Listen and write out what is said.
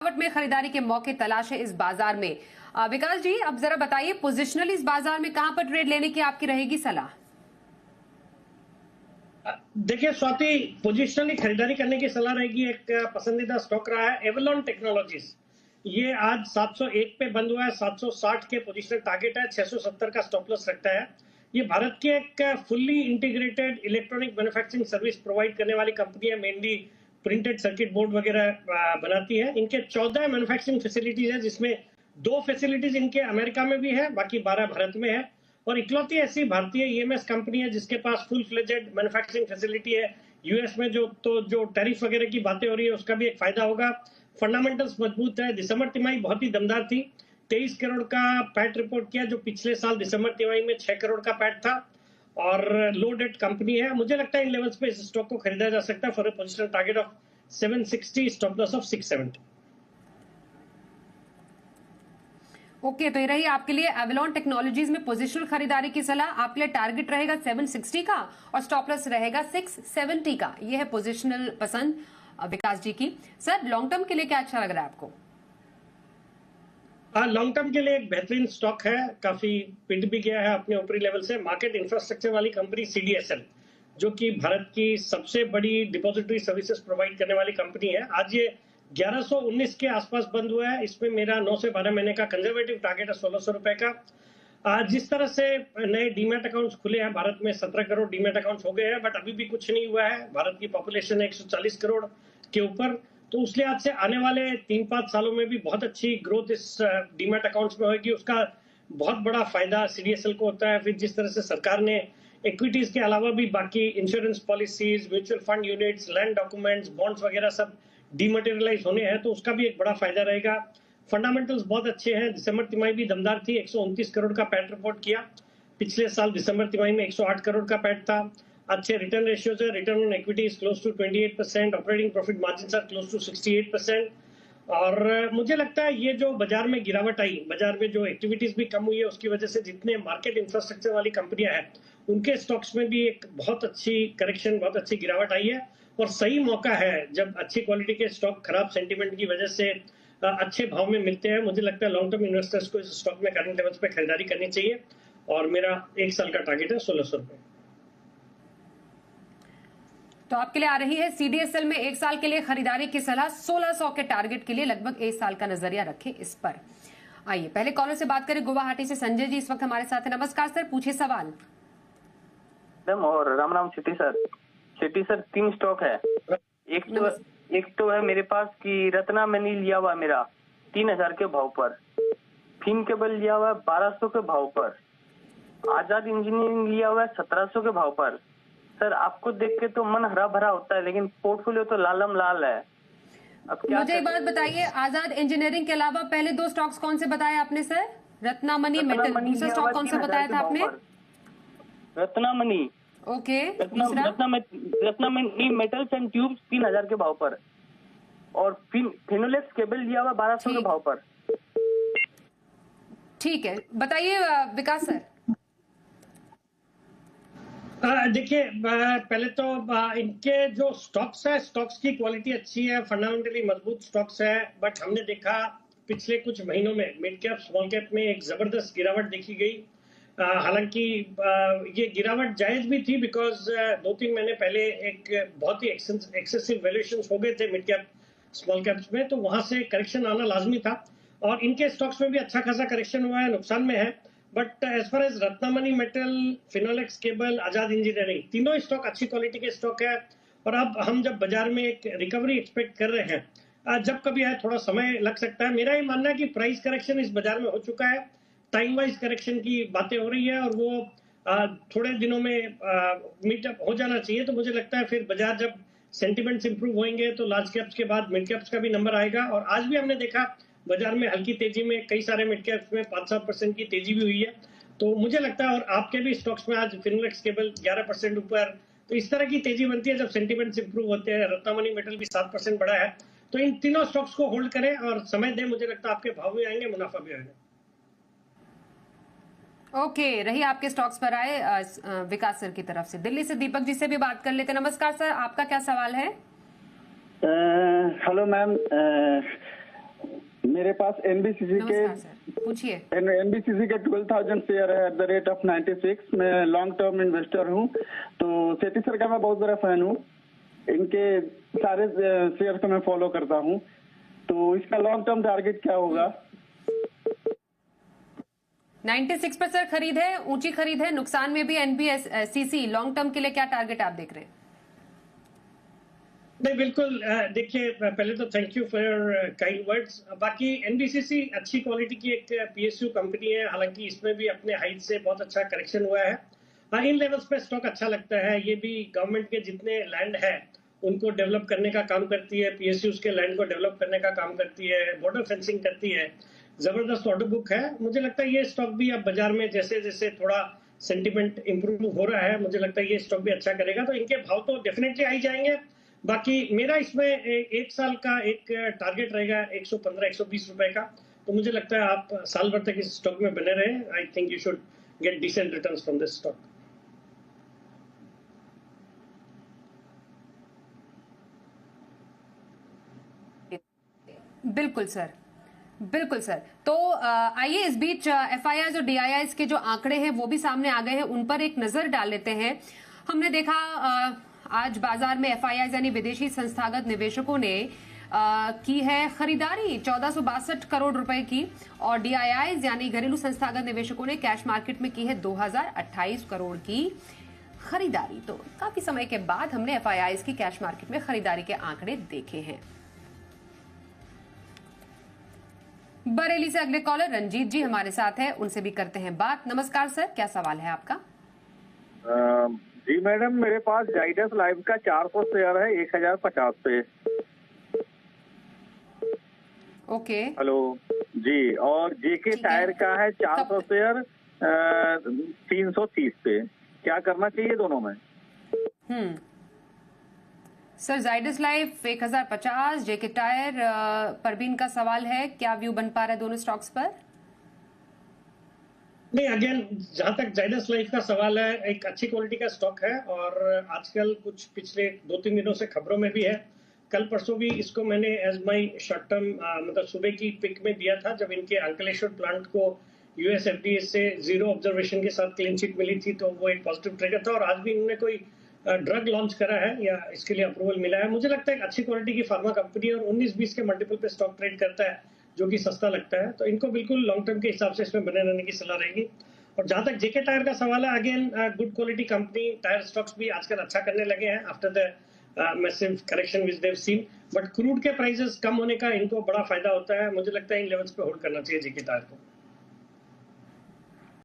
गिरावट में खरीदारी के मौके तलाश है इस बाजार में। विकास जी, अब जरा बताइए पोजिशनली इस बाजार में कहां पर ट्रेड लेने की आपकी रहेगी सलाह? देखिए स्वाति, पोजिशनली खरीदारी करने की सलाह रहेगी। एक पसंदीदा स्टॉक रहा है एवलॉन टेक्नोलॉजीज। ये आज 701 पे बंद हुआ है। 760 के पोजिशनल टारगेट है। 670 का स्टॉप लॉस रखता है। ये भारत की एक fully integrated electronic manufacturing service provide करने वाली कंपनी है। मेनली प्रिंटेड सर्किट बोर्ड वगैरह बनाती है। इनके 14 मैन्युफैक्चरिंग फैसिलिटीज है, जिसमें 2 फैसिलिटीज इनके अमेरिका में भी है, बाकी 12 भारत में है। और इकलौती ऐसी भारतीय ईएमएस कंपनी है जिसके पास फुल फ्लेजेड मैन्युफैक्चरिंग फैसिलिटी है। यूएस में जो टैरिफ वगैरह की बातें हो रही है उसका भी एक फायदा होगा। फंडामेंटल्स मजबूत है। दिसंबर तिमाही बहुत ही दमदार थी। 23 करोड़ का पैट रिपोर्ट किया, जो पिछले साल दिसंबर तिमाही में 6 करोड़ का पैट था। और लो डेट कंपनी है। मुझे लगता है इन लेवल्स पे इस स्टॉक को खरीदा जा सकता है for a positional target of 760, stop loss of 670। Okay, तो ये रही आपके लिए एवलॉन टेक्नोलॉजीज में पोजिशनल खरीदारी की सलाह। आपके लिए टारगेट रहेगा 760 का और स्टॉप लॉस रहेगा 670 का। ये है पोजिशनल पसंद विकास जी की। सर, लॉन्ग टर्म के लिए क्या अच्छा लग रहा है आपको? लॉन्ग टर्म के लिए एक बेहतरीन स्टॉक है। काफी पिट भी गया है अपने ऊपरी लेवल से। मार्केट इंफ्रास्ट्रक्चर वाली कंपनी सीडीएसएल, जो कि भारत की सबसे बड़ी डिपॉजिटरी सर्विसेज प्रोवाइड करने वाली कंपनी है, आज ये 1119 के आसपास बंद हुआ है। इसमें मेरा 9 से 12 महीने का कंजर्वेटिव टारगेट है 1600 रुपए का। जिस तरह से नए डीमैट अकाउंट्स खुले हैं भारत में, 17 करोड़ डीमैट अकाउंट्स हो गए हैं, बट अभी भी कुछ नहीं हुआ है। भारत की पॉपुलेशन 140 करोड़ के ऊपर, तो उस लिहाज से आने वाले 3-5 सालों में भी बहुत अच्छी ग्रोथ इस डीमैट अकाउंट्स में होगी। उसका बहुत बड़ा फायदा सीडीएसएल को होता है। फिर जिस तरह से सरकार ने इक्विटीज के अलावा भी बाकी insurance policies, mutual fund units, land documents, bonds वगैरह सब डीमटेरियलाइज होने हैं, तो उसका भी एक बड़ा फायदा रहेगा। फंडामेंटल्स बहुत अच्छे हैं। दिसंबर तिमाही भी दमदार थी। 129 करोड़ का पैट रिपोर्ट किया। पिछले साल दिसंबर तिमाही में 108 करोड़ का पैट था। अच्छे रिटर्न रेशियोज है। Return on equity is close to 28%। Operating profit margin are close to 68%। और मुझे लगता है ये जो बाजार में गिरावट आई, बाजार में जो एक्टिविटीज भी कम हुई है, उसकी वजह से जितने मार्केट इंफ्रास्ट्रक्चर वाली कंपनियां हैं उनके स्टॉक्स में भी एक बहुत अच्छी करेक्शन, बहुत अच्छी गिरावट आई है। और सही मौका है जब अच्छी क्वालिटी के स्टॉक खराब सेंटीमेंट की वजह से अच्छे भाव में मिलते हैं। मुझे लगता है लॉन्ग टर्म इन्वेस्टर्स को इस स्टॉक में करंट लेवल्स पे खरीदारी करनी चाहिए। और मेरा 1 साल का टारगेट है 1600 रुपए। तो आपके लिए आ रही है सीडीएसएल में 1 साल के लिए खरीदारी की सलाह। 1600 के टारगेट के लिए लगभग 1 साल का नजरिया रखें इस पर। आइए पहले कॉलर से बात करें। गुवाहाटी से संजय जी इस वक्त हमारे साथ है। नमस्कार सर, पूछिए सवाल। और Ram Ram Shetty sir. Shetty sir, 3 stock है। एक तो है मेरे पास कि रत्ना मनी लिया हुआ मेरा 3000 के भाव पर, फिन केबल लिया हुआ है 1200 के भाव पर, आजाद इंजीनियरिंग लिया हुआ है 1700 के भाव पर। सर, आपको देख के तो मन हरा भरा होता है, लेकिन पोर्टफोलियो तो लालम लाल है। अब क्या मुझे एक बात बताइए, आजाद इंजीनियरिंग के अलावा पहले 2 स्टॉक्स कौन से बताए आपने सर? रत्ना मनी मेटल, दूसरा स्टॉक कौन सा बताया था आपने? Ratna money. Okay, Ratna money metals and tubes 3000 के भाव पर, और फिनोलेक्स केबल लिया हुआ 1200 के भाव पर। ठीक है, बताइए विकास सर। देखिए, पहले तो इनके जो स्टॉक्स है, स्टॉक्स की क्वालिटी अच्छी है, फंडामेंटली मजबूत स्टॉक्स है। बट हमने देखा पिछले कुछ महीनों में मिड कैप स्मॉल कैप में एक जबरदस्त गिरावट देखी गई। हालांकि ये गिरावट जायज भी थी, बिकॉज 2-3 महीने पहले एक बहुत ही एक्सेसिव वैल्यूएशन हो गए थे मिड कैप स्मॉल कैप्स में, तो वहां से करेक्शन आना लाजमी था। और इनके स्टॉक्स में भी अच्छा खासा करेक्शन हुआ है, नुकसान में है। But as far as Ratnamani metal, Finolex cable, Azad engineering, तीनों स्टॉक अच्छी क्वालिटी के स्टॉक है। और अब हम जब बाजार में एक रिकवरी एक्सपेक्ट कर रहे हैं, जब कभी है थोड़ा समय लग सकता है। मेरा ये मानना है कि प्राइस करेक्शन इस बाजार में हो चुका है। टाइम वाइज करेक्शन की बातें हो रही है और वो थोड़े दिनों में मीटअप हो जाना चाहिए। तो मुझे लगता है फिर बाजार जब सेंटिमेंट्स इंप्रूव होंगे तो लार्ज कैप्स के बाद मिड कैप्स का भी नंबर आएगा। और आज भी हमने देखा बाजार में हल्की तेजी में कई सारे मिड कैप्स में 5-7% की तेजी भी हुई है। तो मुझे लगता है, और आपके भी स्टॉक्स में आज फिनोलेक्स केबल 11% ऊपर, तो इस तरह की तेजी बनती है जब सेंटिमेंट्स इंप्रूव होते हैं। रत्नामणि मेटल भी 7% बढ़ा है। तो इन तीनों स्टॉक्स को होल्ड करें और समय दें। मुझे लगता है आपके भाव भी आएंगे, मुनाफा भी आएगा। ओके, रही आपके स्टॉक्स पर आए विकास सर की तरफ से। दिल्ली से दीपक जी से भी बात कर लेते हैं। नमस्कार सर, आपका क्या सवाल है? हेलो मैम, मेरे पास एनबीसीसी के नमस्कार सर, पूछिए। एनबीसीसी के 12,000 शेयर है @96। मैं लॉन्ग टर्म इन्वेस्टर हूँ। तो सेठी सर का मैं बहुत बड़ा फैन हूँ, इनके सारे शेयर को मैं फॉलो करता हूँ। तो इसका लॉन्ग टर्म टारगेट क्या होगा? 96 पर सर खरीद है, ऊंची खरीद है, नुकसान में भी एनबीसीसी। लॉन्ग टर्म के लिए क्या टारगेट आप देख रहे हैं? नहीं, बिल्कुल। देखिए, पहले तो thank you for your kind words. बाकी एनबीसीसी अच्छी क्वालिटी की एक पीएसयू कंपनी है, हालांकि इसमें भी अपने हाइट से बहुत अच्छा करेक्शन हुआ है। इन लेवल्स पे स्टॉक अच्छा लगता है। ये भी गवर्नमेंट के जितने लैंड है उनको डेवलप करने का काम करती है, पीएसयूज के लैंड को डेवलप करने का काम करती है, बॉर्डर फेंसिंग करती है। जबरदस्त ऑर्डर बुक है। मुझे लगता है ये स्टॉक भी अब बाजार में जैसे जैसे थोड़ा सेंटिमेंट इंप्रूव हो रहा है, मुझे लगता है ये स्टॉक भी अच्छा करेगा, तो इनके भाव तो डेफिनेटली आ ही जाएंगे। बाकी मेरा इसमें एक साल का एक टारगेट रहेगा 115-120 रुपए का। तो मुझे लगता है आप साल भर तक इस स्टॉक में बने रहे। I think you should get decent returns from this stock. बिल्कुल सर, बिल्कुल सर। तो आइए इस बीच एफआईआईज और डीआईआईज के जो आंकड़े हैं वो भी सामने आ गए हैं, उन पर एक नजर डाल लेते हैं। हमने देखा आज बाजार में एफआईआईज यानी विदेशी संस्थागत निवेशकों ने की है खरीदारी 1462 करोड़ रुपए की, और डीआईआईज यानी घरेलू संस्थागत निवेशकों ने कैश मार्केट में की है 2028 करोड़ की खरीदारी। तो काफी समय के बाद हमने एफआईआईज की कैश मार्केट में खरीदारी के आंकड़े देखे हैं। बरेली से अगले कॉलर रंजीत जी हमारे साथ है, उनसे भी करते हैं बात। नमस्कार सर, क्या सवाल है आपका? जी मैडम, मेरे पास जाइडस लाइफ का 400 शेयर है 1050 पे। ओके। हेलो जी। और जेके टायर का है 400 शेयर 330 पे। क्या करना चाहिए दोनों में? सर जाइडस लाइफ 1050, जेके टायर, परवीन का सवाल है क्या व्यू बन पा रहा है दोनों स्टॉक्स पर? नहीं, अगेन जहां तक जाइडस लाइफ का सवाल है, एक अच्छी क्वालिटी का स्टॉक है और आजकल कुछ पिछले 2-3 दिनों से खबरों में भी है। कल परसों भी इसको मैंने एज माई शॉर्ट टर्म मतलब सुबह की पिक में दिया था, जब इनके अंकलेश्वर प्लांट को यूएस एफडीए से 0 ऑब्जर्वेशन के साथ क्लीन चिट मिली थी, तो वो एक पॉजिटिव ट्रिगर था। और आज भी इन्होंने कोई ड्रग लॉन्च करा है या इसके लिए अप्रूवल मिला है। मुझे लगता है एक अच्छी क्वालिटी की फार्मा कंपनी और 19-20 के मल्टीपल पे स्टॉक ट्रेड करता है, जो कि सस्ता लगता है। तो इनको बिल्कुल लॉन्ग टर्म के हिसाब से इसमें बने रहने की सलाह रहेगी। और जहां तक जेके टायर का सवाल है, again good quality company, tyre stocks भी आजकल अच्छा करने लगे हैं after the massive correction which they've seen. But crude के प्राइसेस कम होने का इनको बड़ा फायदा होता है। मुझे लगता है इन लेवल्स पे होल्ड करना चाहिए जेके टायर को।